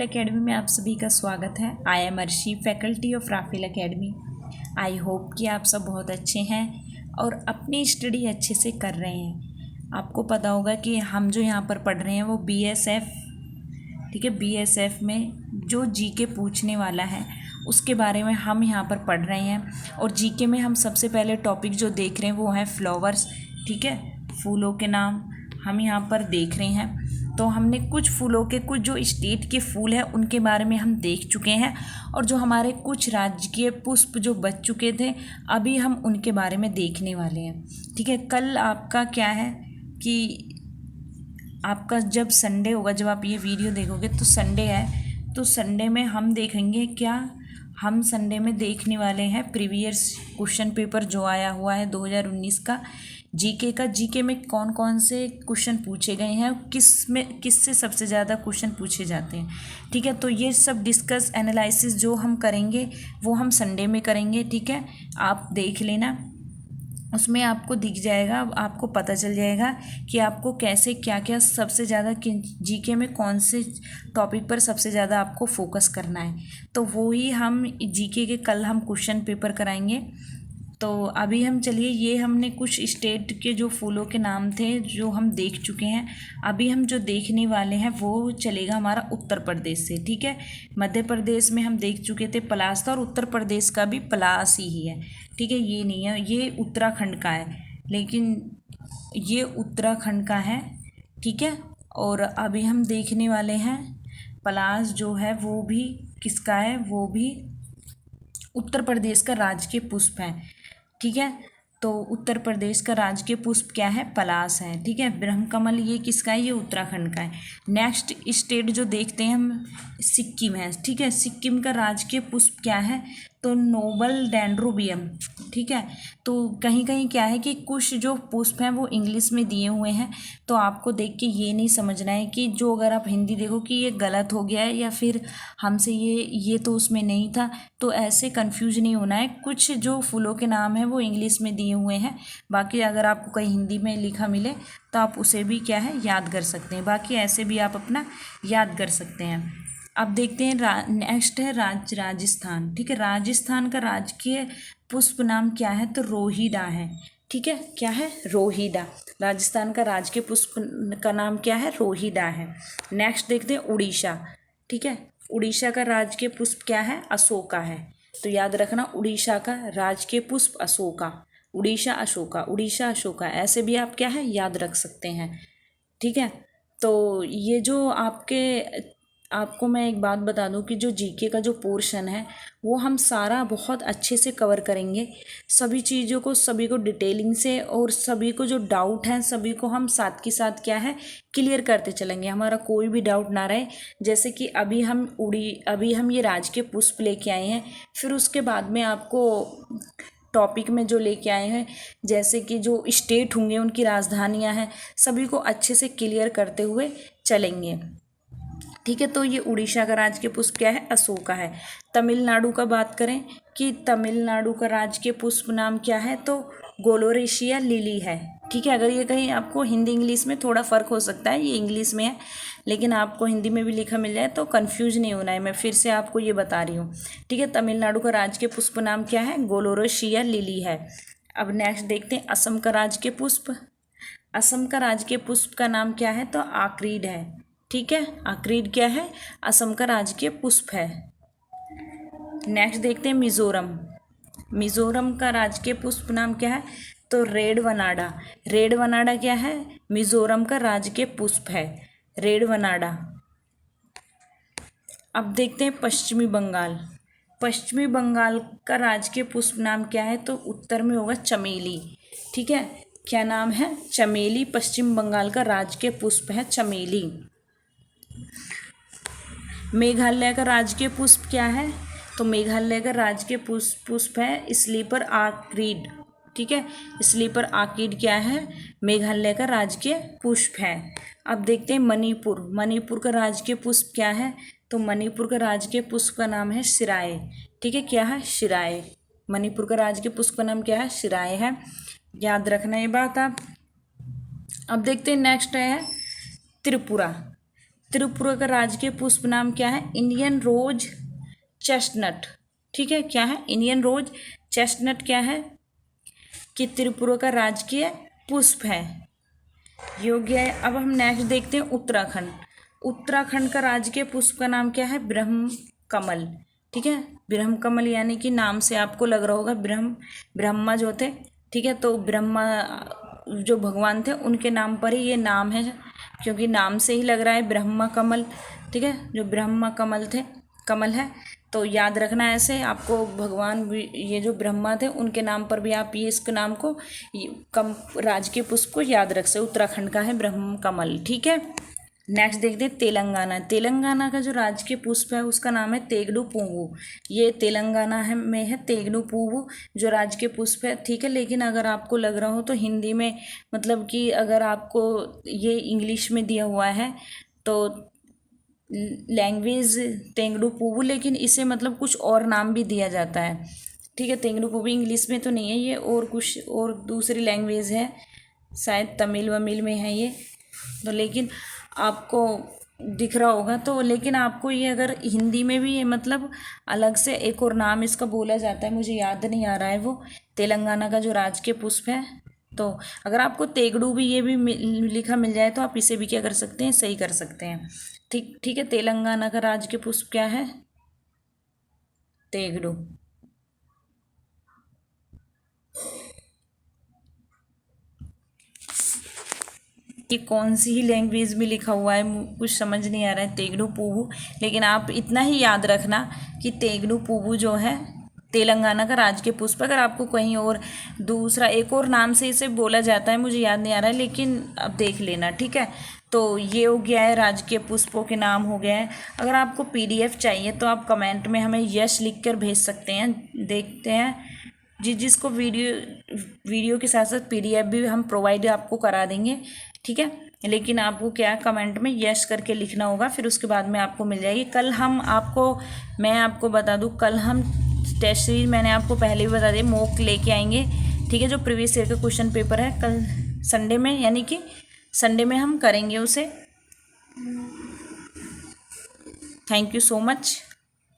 Academy में आप सभी का स्वागत है। I am Arshi, faculty of Raphael academy. I hope कि आप सब बहुत अच्छे हैं और अपनी स्टडी अच्छे से कर रहे हैं। आपको पता होगा कि हम जो यहाँ पर पढ़ रहे हैं वो बीएसएफ, ठीक है, बीएसएफ में जो जीके पूछने वाला है उसके बारे में हम यहाँ पर पढ़ रहे हैं। और जीके में हम सबसे पहले टॉपिक जो देख रहे हैं वो है फ्लावर्स, ठीक है, फूलों के नाम हम यहाँ पर देख रहे हैं। तो हमने कुछ फूलों के, कुछ जो स्टेट के फूल हैं उनके बारे में हम देख चुके हैं, और जो हमारे कुछ राजकीय पुष्प जो बच चुके थे अभी हम उनके बारे में देखने वाले हैं, ठीक है। कल आपका क्या है कि आपका जब संडे होगा, जब आप ये वीडियो देखोगे तो संडे है, तो संडे में हम देखेंगे क्या, हम संडे में देखने वाले हैं प्रीवियस क्वेश्चन पेपर जो आया हुआ है 2019 का जीके का। जीके में कौन कौन से क्वेश्चन पूछे गए हैं, किससे सबसे ज़्यादा क्वेश्चन पूछे जाते हैं, ठीक है। तो ये सब डिस्कस एनालिसिस जो हम करेंगे वो हम संडे में करेंगे, ठीक है। आप देख लेना, उसमें आपको दिख जाएगा, आपको पता चल जाएगा कि आपको कैसे क्या क्या सबसे ज़्यादा जीके में कौन से टॉपिक पर सबसे ज़्यादा आपको फोकस करना है। तो वो ही हम जीके के कल हम क्वेश्चन पेपर कराएंगे। तो अभी हम चलिए, ये हमने कुछ स्टेट के जो फूलों के नाम थे जो हम देख चुके हैं। अभी हम जो देखने वाले हैं वो चलेगा हमारा उत्तर प्रदेश से, ठीक है। मध्य प्रदेश में हम देख चुके थे पलास था, और उत्तर प्रदेश का भी पलास ही है, ठीक है। ये नहीं है, ये उत्तराखंड का है, लेकिन ये उत्तराखंड का है, ठीक है। और अभी हम देखने वाले हैं पलास जो है वो भी किसका है, वो भी उत्तर प्रदेश का राजकीय पुष्प है, ठीक है। तो उत्तर प्रदेश का राजकीय पुष्प क्या है, पलास है, ठीक है। ब्रह्मकमल ये किसका है, ये उत्तराखंड का है। नेक्स्ट स्टेट जो देखते हैं हम, सिक्किम है, ठीक है। सिक्किम का राजकीय पुष्प क्या है, तो नोबल डेंड्रोबियम, ठीक है। तो कहीं कहीं क्या है कि कुछ जो पुष्प हैं वो इंग्लिश में दिए हुए हैं, तो आपको देख के ये नहीं समझना है कि जो अगर आप हिंदी देखो कि ये गलत हो गया है या फिर हमसे ये तो उसमें नहीं था, तो ऐसे कंफ्यूज नहीं होना है। कुछ जो फूलों के नाम हैं वो इंग्लिश में दिए हुए हैं, बाकी अगर आपको कहीं हिंदी में लिखा मिले तो आप उसे भी क्या है याद कर सकते हैं, बाकी ऐसे भी आप अपना याद कर सकते हैं। अब देखते हैं नेक्स्ट है राजस्थान, ठीक है। राजस्थान का राजकीय पुष्प नाम क्या है, तो रोहिडा है, ठीक है। क्या है, रोहिडा। राजस्थान का राजकीय पुष्प का नाम क्या है, रोहिडा है। नेक्स्ट देखते हैं उड़ीसा, ठीक है। उड़ीसा का राजकीय पुष्प क्या है, अशोका है। तो याद रखना, उड़ीसा का राजकीय पुष्प अशोका, उड़ीसा अशोका, उड़ीसा अशोका, ऐसे भी आप क्या है याद रख सकते हैं, ठीक है। तो ये जो आपको मैं एक बात बता दूं कि जो जीके का जो पोर्शन है वो हम सारा बहुत अच्छे से कवर करेंगे, सभी चीज़ों को, सभी को डिटेलिंग से, और सभी को जो डाउट है सभी को हम साथ के साथ क्या है क्लियर करते चलेंगे, हमारा कोई भी डाउट ना रहे। जैसे कि अभी हम ये राजकीय पुष्प लेके आए हैं, फिर उसके बाद में आपको टॉपिक में जो लेके आए हैं, जैसे कि जो स्टेट होंगे उनकी राजधानियां हैं, सभी को अच्छे से क्लियर करते हुए चलेंगे, ठीक है। तो ये उड़ीसा का राजकीय पुष्प क्या है, अशोका है। तमिलनाडु का बात करें कि तमिलनाडु का राजकीय पुष्प नाम क्या है, तो गोलोरेशिया लिली है, ठीक है। अगर ये कहीं आपको हिंदी इंग्लिश में थोड़ा फ़र्क हो सकता है, ये इंग्लिश में है लेकिन आपको हिंदी में भी लिखा मिल जाए तो कन्फ्यूज नहीं होना है, मैं फिर से आपको ये बता रही हूँ, ठीक है। तमिलनाडु का राजकीय पुष्प नाम क्या है, गोलोरेशिया लिली है। अब नेक्स्ट देखते हैं असम का राजकीय पुष्प। असम का राजकीय पुष्प का नाम क्या है, तो आक्रीड है, ठीक है। आक्रीड क्या है, असम का राजकीय पुष्प है। नेक्स्ट देखते हैं मिजोरम। मिजोरम का राजकीय पुष्प नाम क्या है, तो रेड वनाडा। रेड वनाडा क्या है, मिजोरम का राजकीय पुष्प है, रेड वनाडा। अब देखते हैं पश्चिमी बंगाल। पश्चिमी बंगाल का राजकीय पुष्प नाम क्या है, तो उत्तर में होगा चमेली, ठीक है। क्या नाम है, चमेली। पश्चिम बंगाल का राजकीय पुष्प है चमेली। मेघालय का राजकीय पुष्प क्या है, तो मेघालय का राजकीय पुष्प है स्लीपर आर्किड, ठीक है। स्लीपर आर्किड क्या है, मेघालय का राजकीय पुष्प है। अब देखते हैं मणिपुर। मणिपुर का राजकीय पुष्प क्या है, तो मणिपुर का राजकीय पुष्प का नाम है शिराए, ठीक है। क्या है, शिराए। मणिपुर का राजकीय पुष्प का नाम क्या है, शिराए है, याद रखना ये बात आप। अब देखते हैं नेक्स्ट है त्रिपुरा। त्रिपुरा का राजकीय पुष्प नाम क्या है? Indian rose chestnut. ठीक है, क्या है? इंडियन रोज चेस्टनट क्या है कि त्रिपुरा का राजकीय पुष्प है। योग्य है। अब हम नेक्स्ट देखते हैं उत्तराखंड। उत्तराखंड का राजकीय पुष्प का नाम क्या है? ब्रह्म कमल। ठीक है, ब्रह्म कमल यानी कि नाम से आपको लग रहा होगा ब्रह्मा जो थे, ठीक है, तो ब्रह्मा जो भगवान थे उनके नाम पर ही ये नाम है, क्योंकि नाम से ही लग रहा है ब्रह्मा कमल। ठीक है, जो ब्रह्मा कमल है, तो याद रखना ऐसे आपको। भगवान ये जो ब्रह्मा थे उनके नाम पर भी आप ये इसके नाम को राजकीय पुष्प को याद रख सकते। उत्तराखंड का है ब्रह्म कमल। ठीक है, नेक्स्ट देखते हैं तेलंगाना। तेलंगाना का जो राजकीय पुष्प है उसका नाम है तेगडू पुव्वू। ये तेलंगाना में है तेगडू पुव्वू जो राजकीय पुष्प है। ठीक है, लेकिन अगर आपको लग रहा हो तो हिंदी में, मतलब कि अगर आपको ये इंग्लिश में दिया हुआ है तो लैंग्वेज तेंगडू पुव्वू, लेकिन इसे मतलब कुछ और नाम भी दिया जाता है। ठीक है, तेंगडू पुव्वू इंग्लिश में तो नहीं है ये, और कुछ और दूसरी लैंग्वेज है, शायद तमिल वमिल में है ये तो, लेकिन आपको दिख रहा होगा तो। लेकिन आपको ये अगर हिंदी में भी ये मतलब अलग से एक और नाम इसका बोला जाता है, मुझे याद नहीं आ रहा है वो, तेलंगाना का जो राजकीय पुष्प है। तो अगर आपको तेगडू भी ये भी लिखा मिल जाए तो आप इसे भी क्या कर सकते हैं, सही कर सकते हैं। ठीक है, तेलंगाना का राजकीय पुष्प क्या है? तेगडू। कि कौन सी ही लैंग्वेज में लिखा हुआ है कुछ समझ नहीं आ रहा है, तेगडू पुव्वू, लेकिन आप इतना ही याद रखना कि तेगडू पुव्वू जो है तेलंगाना का राजकीय पुष्प। अगर आपको कहीं और दूसरा एक और नाम से इसे बोला जाता है, मुझे याद नहीं आ रहा है, लेकिन अब देख लेना। ठीक है, तो ये हो गया है, राजकीय पुष्पों के नाम हो गए हैं। अगर आपको PDF चाहिए तो आप कमेंट में हमें यश लिख कर भेज सकते हैं। देखते हैं जिसको वीडियो के साथ साथ PDF भी हम प्रोवाइड आपको करा देंगे। ठीक है, लेकिन आपको क्या कमेंट में यस करके लिखना होगा, फिर उसके बाद में आपको मिल जाएगी। मैं आपको बता दूं, कल हम टेस्ट सीरीज, मैंने आपको पहले भी बता दिया, मॉक लेके आएंगे। ठीक है, जो प्रीवियस ईयर का क्वेश्चन पेपर है कल संडे में, यानी कि संडे में हम करेंगे उसे। Thank you so much.